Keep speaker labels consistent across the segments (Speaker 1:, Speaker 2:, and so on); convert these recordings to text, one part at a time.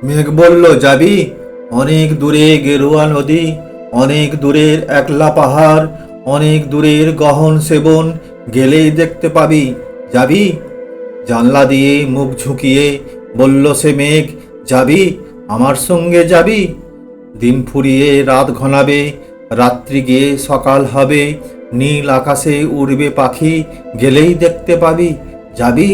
Speaker 1: মেঘ বলল, যাবি? অনেক দূরে গেরুয়া নদী, অনেক দূরের একলা পাহাড়, অনেক দূরের গহন সেবন, গেলেই দেখতে পাবি। যাবি? জানলা দিয়ে মুখ ঝুঁকিয়ে বলল সে মেঘ, যাবি? আমার সঙ্গে যাবি? দিন ফুরিয়ে রাত ঘনাবে, রাত্রি গিয়ে সকাল হবে, নীল আকাশে উড়বে পাখি, গেলেই দেখতে পাবি। যাবি?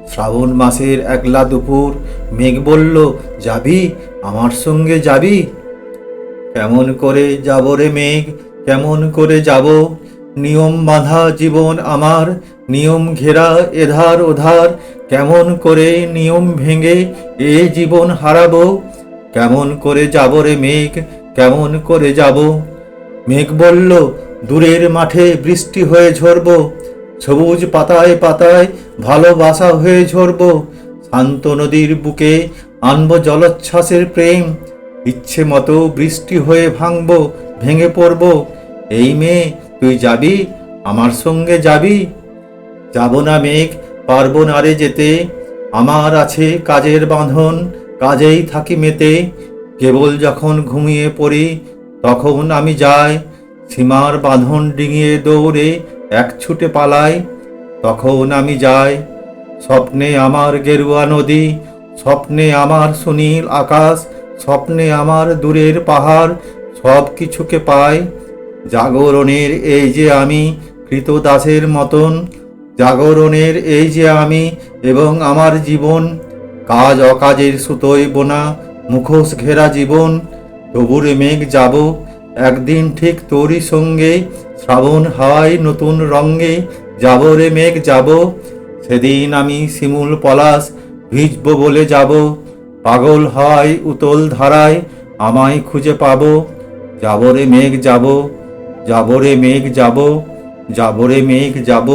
Speaker 1: শ্রাবণ মাসের একলা দুপুর, মেঘ বলল, যাবি? আমার সঙ্গে যাবি? কেমন করে যাব রে মেঘ, কেমন করে যাব? নিয়ম বাঁধা জীবন আমার, নিয়ম ঘেরা এধার ওধার, কেমন করে নিয়ম ভেঙে এ জীবন হারাবো? কেমন করে যাব রে মেঘ, কেমন করে যাব? মেঘ বলল, দূরের মাঠে বৃষ্টি হয়ে ঝরব, সবুজ পাতায় পাতায় ভালোবাসা হয়ে ঝরব, শান্ত নদীর বুকে আনব জলোচ্ছ্বাসের প্রেম, ইচ্ছে মতো বৃষ্টি হয়ে ভাঙব, ভেঙে পড়ব। এই মেয়ে, তুই যাবি? আমার সঙ্গে যাবি? যাব না মেঘ, পারবো না রে যেতে, আমার আছে কাজের বাঁধন, কাজেই থাকি মেতে। কেবল যখন ঘুমিয়ে পড়ি তখন আমি যাই, সীমার বাঁধন ডিঙিয়ে দৌড়ে এক ছুটে পালাই। তখন আমি যাই, স্বপ্নে আমার গেরুয়া নদী, স্বপ্নে আমার সুনীল আকাশ, স্বপ্নে আমার দূরের পাহাড়, সব কিছুকে পাই। জাগরণের এই যে আমি কৃতদাসের মতন, জাগরণের এই যে আমি এবং আমার জীবন, কাজ অকাজের সুতোয় বোনা মুখোশ ঘেরা জীবন। তবুরে মেঘ যাব, একদিন ঠিক তোরই সঙ্গে, শ্রাবণ হাওয়ায় নতুন রঙ্গে যাব রে মেঘ যাব। সেদিন আমি শিমুল পলাশ ভিজব বলে যাব, পাগল হয় উতল ধারায় আমায় খুঁজে পাবো। যাব রে মেঘ যাব, যাব রে মেঘ যাব, যাব রে মেঘ যাব।